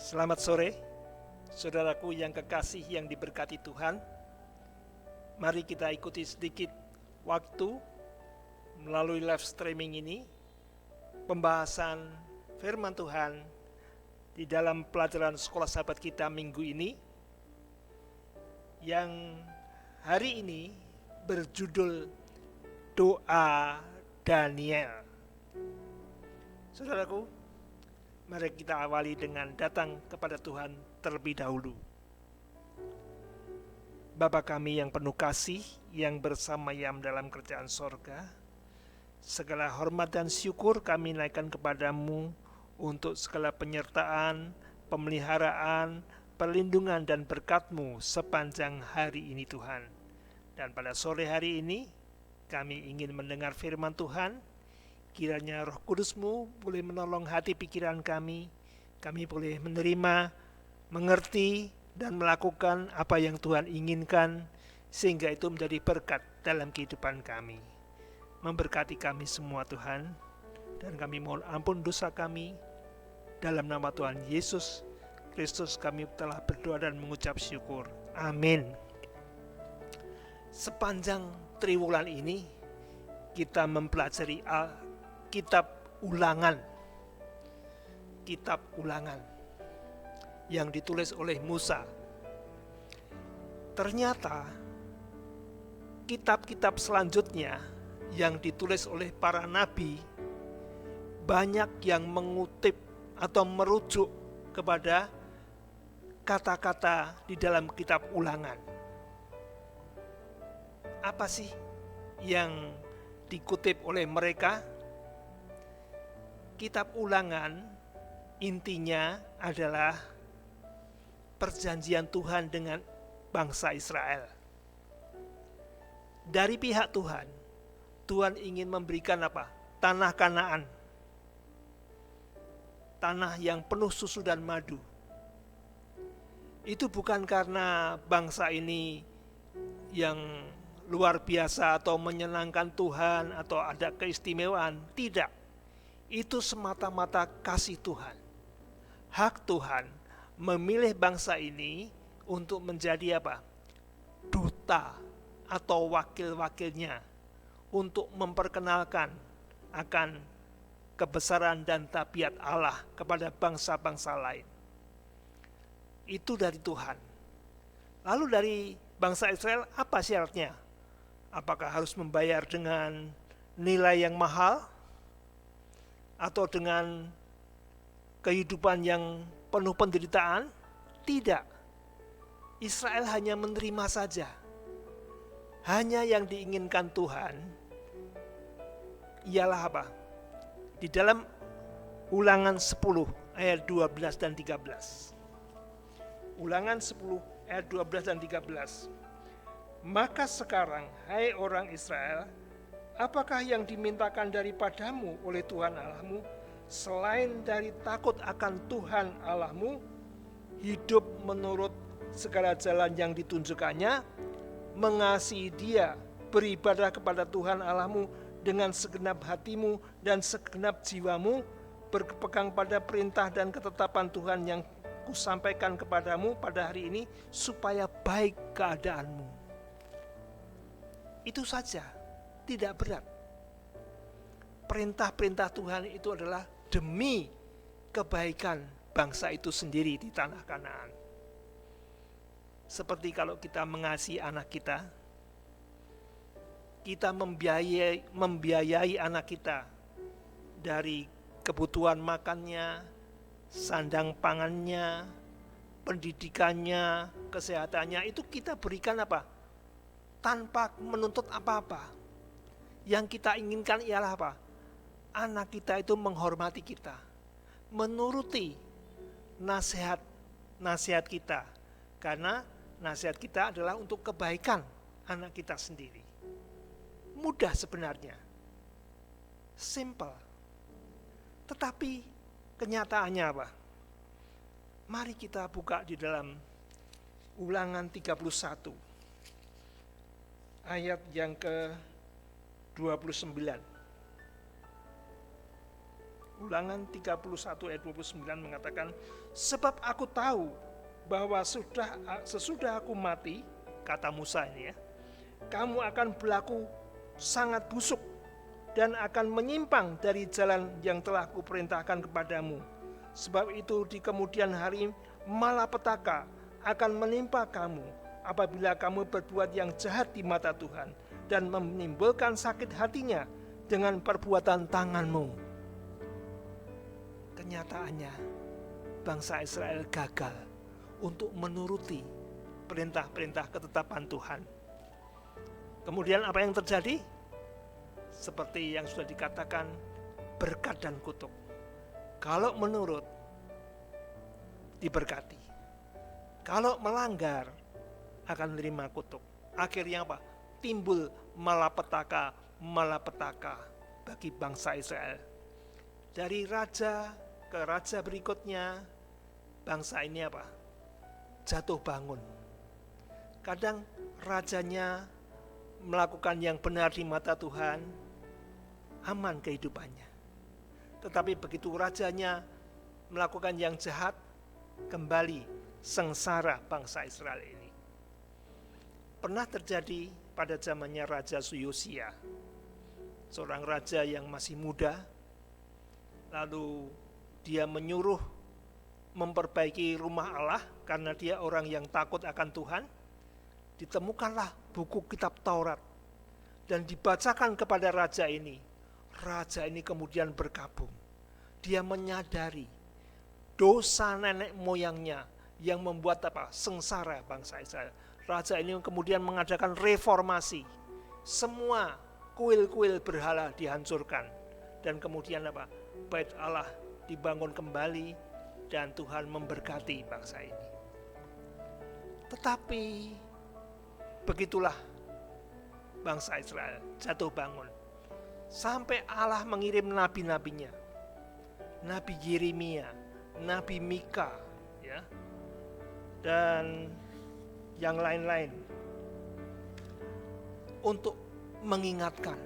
Selamat sore, saudaraku yang kekasih yang diberkati Tuhan. Mari kita ikuti sedikit waktu melalui live streaming ini, pembahasan firman Tuhan di dalam pelajaran sekolah sahabat kita minggu ini, yang hari ini berjudul Doa Daniel. Saudaraku, mari kita awali dengan datang kepada Tuhan terlebih dahulu. Bapa kami yang penuh kasih, yang bersamayam dalam kerajaan sorga, segala hormat dan syukur kami naikkan kepadamu untuk segala penyertaan, pemeliharaan, perlindungan dan berkat-Mu sepanjang hari ini Tuhan. Dan pada sore hari ini kami ingin mendengar firman Tuhan. Kiranya Roh Kudus-Mu boleh menolong hati pikiran kami boleh menerima, mengerti, dan melakukan apa yang Tuhan inginkan, sehingga itu menjadi berkat dalam kehidupan kami. Memberkati kami semua Tuhan, dan kami mohon ampun dosa kami. Dalam nama Tuhan Yesus Kristus kami telah berdoa dan mengucap syukur. Amin. Sepanjang triwulan ini kita mempelajari Kitab Ulangan yang ditulis oleh Musa. Ternyata kitab-kitab selanjutnya yang ditulis oleh para nabi banyak yang mengutip atau merujuk kepada kata-kata di dalam kitab Ulangan. Apa sih yang dikutip oleh mereka? Kitab Ulangan intinya adalah perjanjian Tuhan dengan bangsa Israel. Dari pihak Tuhan, Tuhan ingin memberikan apa? Tanah Kanaan. Tanah yang penuh susu dan madu. Itu bukan karena bangsa ini yang luar biasa atau menyenangkan Tuhan atau ada keistimewaan, tidak. Itu semata-mata kasih Tuhan. Hak Tuhan memilih bangsa ini untuk menjadi apa? Duta atau wakil-wakilnya untuk memperkenalkan akan kebesaran dan tabiat Allah kepada bangsa-bangsa lain. Itu dari Tuhan. Lalu dari bangsa Israel apa syaratnya? Apakah harus membayar dengan nilai yang mahal? Atau dengan kehidupan yang penuh penderitaan? Tidak. Israel hanya menerima saja. Hanya yang diinginkan Tuhan ialah apa? Di dalam Ulangan 10 ayat 12 dan 13. Ulangan 10 ayat 12 dan 13. Maka sekarang, hai orang Israel, apakah yang dimintakan daripadamu oleh Tuhan Allahmu selain dari takut akan Tuhan Allahmu, hidup menurut segala jalan yang ditunjukkannya, mengasihi Dia, beribadah kepada Tuhan Allahmu dengan segenap hatimu dan segenap jiwamu, berpegang pada perintah dan ketetapan Tuhan yang kusampaikan kepadamu pada hari ini, supaya baik keadaanmu. Itu saja. Tidak berat. Perintah-perintah Tuhan itu adalah demi kebaikan bangsa itu sendiri di tanah Kanaan. Seperti kalau kita mengasihi anak kita, kita membiayai anak kita dari kebutuhan makannya, sandang pangannya, pendidikannya, kesehatannya, itu kita berikan apa? Tanpa menuntut apa-apa. Yang kita inginkan ialah apa? Anak kita itu menghormati kita, menuruti nasihat kita, karena nasihat kita adalah untuk kebaikan anak kita sendiri. Mudah sebenarnya, simple. Tetapi kenyataannya apa? Mari kita buka di dalam Ulangan 31 ayat yang ke 29. Ulangan 31 ayat 29 mengatakan, sebab aku tahu bahwa sesudah aku mati, kata Musa ini ya, kamu akan berlaku sangat busuk dan akan menyimpang dari jalan yang telah kuperintahkan kepadamu. Sebab itu di kemudian hari malapetaka akan menimpa kamu apabila kamu berbuat yang jahat di mata Tuhan dan menimbulkan sakit hatinya dengan perbuatan tanganmu. Kenyataannya, bangsa Israel gagal untuk menuruti perintah-perintah ketetapan Tuhan. Kemudian apa yang terjadi? Seperti yang sudah dikatakan, berkat dan kutuk. Kalau menurut, diberkati. Kalau melanggar, akan menerima kutuk. Akhirnya apa? Timbul malapetaka bagi bangsa Israel. Dari raja ke raja berikutnya, bangsa ini apa? Jatuh bangun. Kadang rajanya melakukan yang benar di mata Tuhan, aman kehidupannya. Tetapi begitu rajanya melakukan yang jahat, kembali sengsara bangsa Israel ini. Pernah terjadi pada zamannya Raja Yosia, seorang raja yang masih muda, lalu dia menyuruh memperbaiki rumah Allah karena dia orang yang takut akan Tuhan. Ditemukanlah buku kitab Taurat dan dibacakan kepada raja ini. Raja ini kemudian berkabung. Dia menyadari dosa nenek moyangnya yang membuat sengsara bangsa Israel. Raja ini kemudian mengadakan reformasi. Semua kuil-kuil berhala dihancurkan dan kemudian Bait Allah dibangun kembali dan Tuhan memberkati bangsa ini. Tetapi begitulah bangsa Israel jatuh bangun. Sampai Allah mengirim nabi-nabinya, Nabi Yeremia, Nabi Mika, ya, dan yang lain-lain, untuk mengingatkan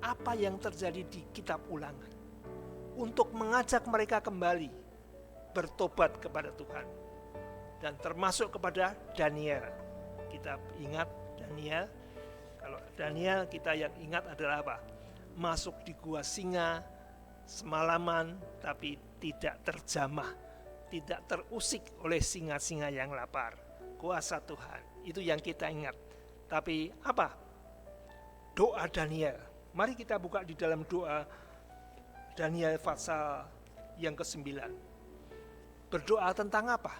apa yang terjadi di kitab Ulangan, untuk mengajak mereka kembali bertobat kepada Tuhan, dan termasuk kepada Daniel. Kita ingat Daniel. Kalau Daniel kita yang ingat adalah apa? Masuk di gua singa semalaman tapi tidak terjamah, tidak terusik oleh singa-singa yang lapar. Kuasa Tuhan, itu yang kita ingat. Tapi apa? Doa Daniel. Mari kita buka di dalam doa Daniel pasal yang ke-9. Berdoa tentang apa?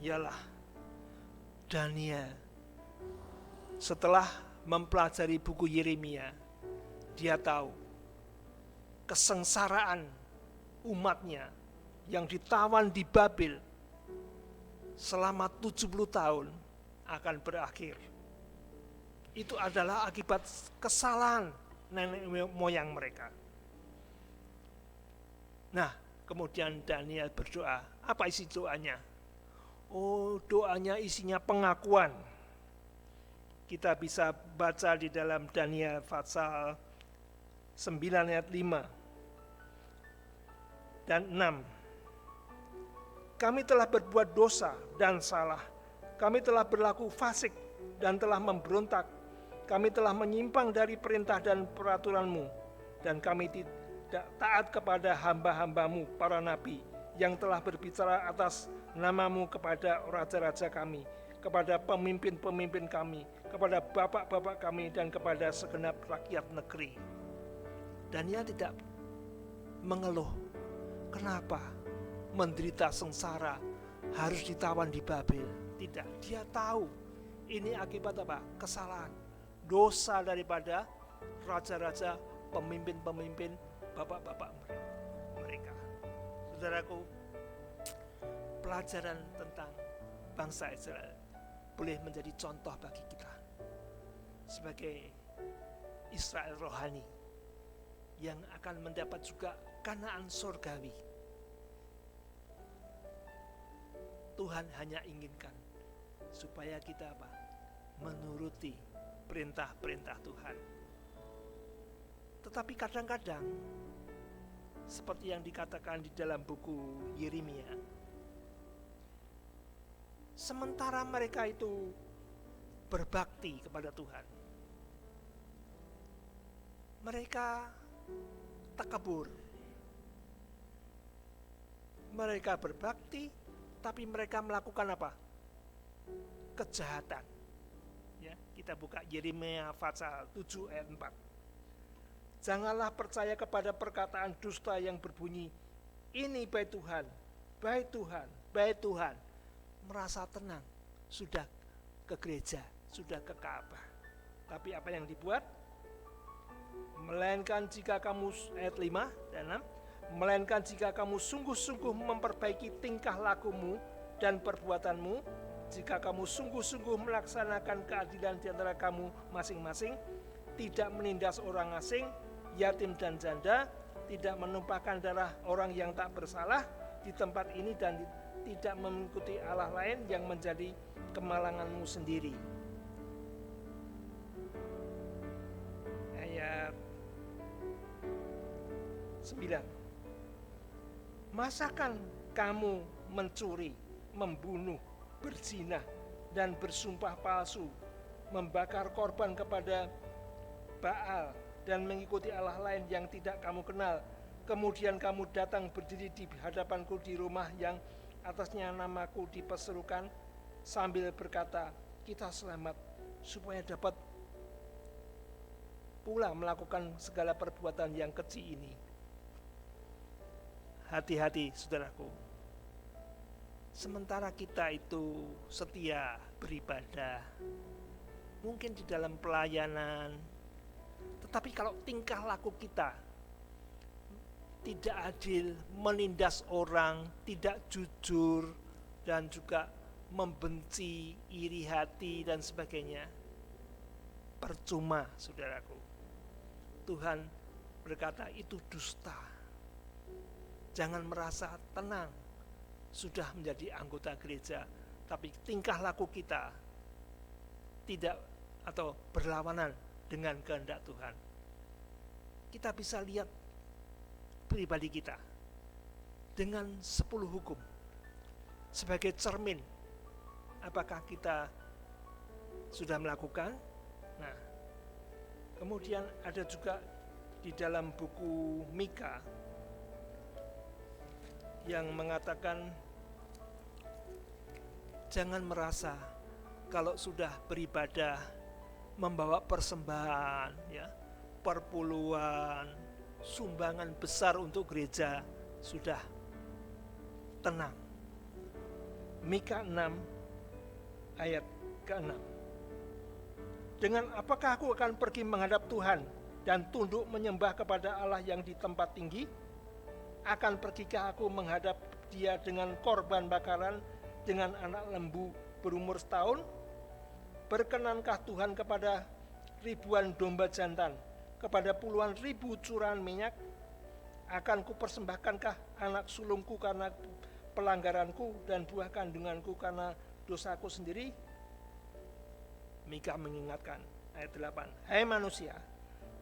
Ialah Daniel setelah mempelajari buku Yeremia, dia tahu kesengsaraan umatnya yang ditawan di Babel selama 70 tahun akan berakhir. Itu adalah akibat kesalahan nenek moyang mereka. Nah, kemudian Daniel berdoa. Apa isi doanya? Oh, doanya isinya pengakuan. Kita bisa baca di dalam Daniel pasal 9 ayat 5 dan 6. Kami telah berbuat dosa dan salah. Kami telah berlaku fasik dan telah memberontak. Kami telah menyimpang dari perintah dan peraturan-Mu. Dan kami tidak taat kepada hamba-hamba-Mu, para nabi, yang telah berbicara atas nama-Mu kepada raja-raja kami, kepada pemimpin-pemimpin kami, kepada bapak-bapak kami, dan kepada segenap rakyat negeri. Daniel tidak mengeluh. Kenapa menderita sengsara, harus ditawan di Babel? Tidak, dia tahu ini akibat apa? Kesalahan, dosa daripada raja-raja, pemimpin-pemimpin, bapak-bapak mereka. Saudaraku, pelajaran tentang bangsa Israel boleh menjadi contoh bagi kita sebagai Israel rohani yang akan mendapat juga Kanaan surgawi. Tuhan hanya inginkan supaya kita menuruti perintah-perintah Tuhan. Tetapi kadang-kadang seperti yang dikatakan di dalam buku Yeremia. Sementara mereka itu berbakti kepada Tuhan, mereka takabur. Mereka berbakti, tapi mereka melakukan apa? Kejahatan. Ya, kita buka Yeremia pasal 7 ayat 4. Janganlah percaya kepada perkataan dusta yang berbunyi, ini bait Tuhan, bait Tuhan, bait Tuhan. Merasa tenang, sudah ke gereja, sudah ke Ka'bah. Tapi apa yang dibuat? Melainkan jika kamu, ayat 5 dan 6, melainkan jika kamu sungguh-sungguh memperbaiki tingkah lakumu dan perbuatanmu, jika kamu sungguh-sungguh melaksanakan keadilan di antara kamu masing-masing, tidak menindas orang asing, yatim dan janda, tidak menumpahkan darah orang yang tak bersalah di tempat ini, dan tidak mengikuti Allah lain yang menjadi kemalanganmu sendiri. Ayat 9. Masakan kamu mencuri, membunuh, berzina, dan bersumpah palsu, membakar korban kepada Baal, dan mengikuti Allah lain yang tidak kamu kenal. Kemudian kamu datang berdiri di hadapanku di rumah yang atasnya namaku diperserukan, sambil berkata, kita selamat, supaya dapat pula melakukan segala perbuatan yang keji ini. Hati-hati saudaraku, sementara kita itu setia beribadah, mungkin di dalam pelayanan, tetapi kalau tingkah laku kita tidak adil, menindas orang, tidak jujur, dan juga membenci, iri hati, dan sebagainya, percuma saudaraku. Tuhan berkata itu dusta. Jangan merasa tenang sudah menjadi anggota gereja, tapi tingkah laku kita tidak atau berlawanan dengan kehendak Tuhan. Kita bisa lihat pribadi kita dengan 10 hukum sebagai cermin apakah kita sudah melakukan. Nah, kemudian ada juga di dalam buku Mika yang mengatakan jangan merasa kalau sudah beribadah, membawa persembahan, ya, perpuluhan, sumbangan besar untuk gereja, sudah tenang. Mika 6 ayat ke-6. Dengan apakah aku akan pergi menghadap Tuhan dan tunduk menyembah kepada Allah yang di tempat tinggi? Akan pergikah aku menghadap Dia dengan korban bakaran, dengan anak lembu berumur setahun? Berkenankah Tuhan kepada ribuan domba jantan, kepada puluhan ribu curahan minyak? Akan kupersembahkankah anak sulungku karena pelanggaranku dan buah kandunganku karena dosaku sendiri? Mika mengingatkan, ayat 8, hai manusia,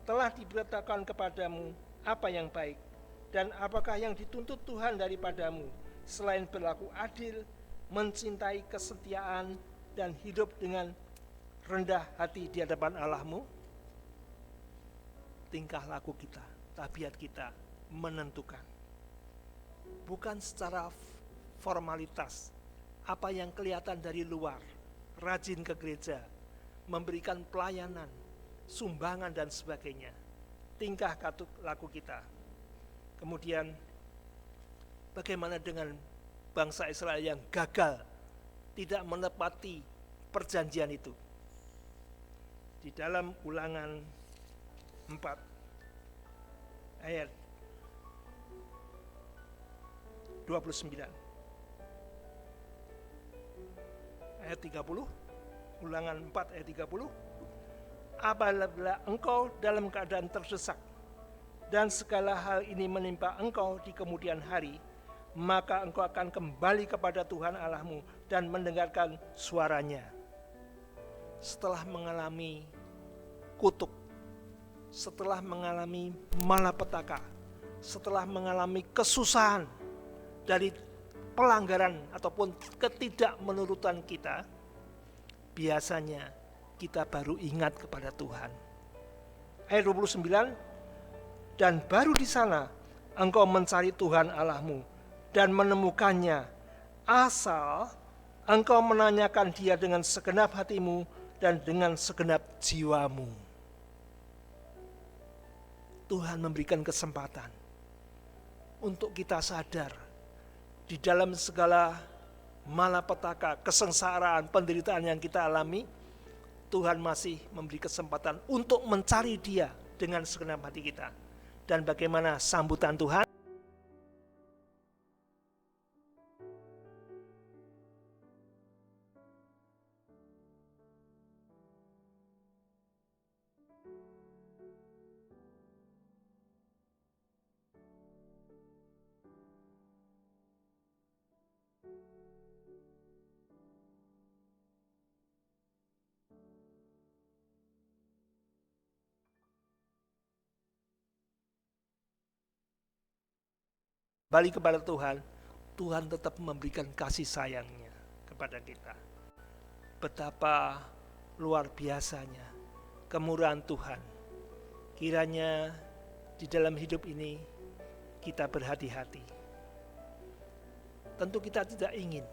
telah diberitakan kepadamu apa yang baik, dan apakah yang dituntut Tuhan daripadamu, selain berlaku adil, mencintai kesetiaan, dan hidup dengan rendah hati di hadapan Allahmu? Tingkah laku kita, tabiat kita menentukan. Bukan secara formalitas, apa yang kelihatan dari luar, rajin ke gereja, memberikan pelayanan, sumbangan dan sebagainya. Tingkah laku kita. Kemudian bagaimana dengan bangsa Israel yang gagal tidak menepati perjanjian itu? Di dalam Ulangan 4 ayat 29, ayat 30, Ulangan 4 ayat 30, apabila engkau dalam keadaan terdesak dan segala hal ini menimpa engkau di kemudian hari, maka engkau akan kembali kepada Tuhan Allahmu dan mendengarkan suaranya. Setelah mengalami kutuk, setelah mengalami malapetaka, setelah mengalami kesusahan dari pelanggaran ataupun ketidakmenurutan kita, biasanya kita baru ingat kepada Tuhan. Ayat 29, dan baru di sana engkau mencari Tuhan Allahmu dan menemukannya, asal engkau menanyakan Dia dengan segenap hatimu dan dengan segenap jiwamu. Tuhan memberikan kesempatan untuk kita sadar di dalam segala malapetaka, kesengsaraan, penderitaan yang kita alami, Tuhan masih memberi kesempatan untuk mencari Dia dengan segenap hati kita. Dan bagaimana sambutan Tuhan? Balik kepada Tuhan, Tuhan tetap memberikan kasih sayangnya kepada kita. Betapa luar biasanya kemurahan Tuhan. Kiranya di dalam hidup ini kita berhati-hati. Tentu kita tidak ingin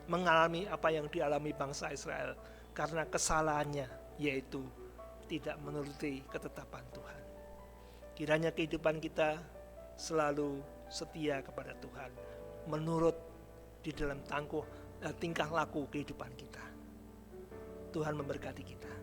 mengalami apa yang dialami bangsa Israel karena kesalahannya, yaitu tidak menuruti ketetapan Tuhan. Kiranya kehidupan kita selalu setia kepada Tuhan, menurut di dalam tingkah laku kehidupan kita. Tuhan memberkati kita.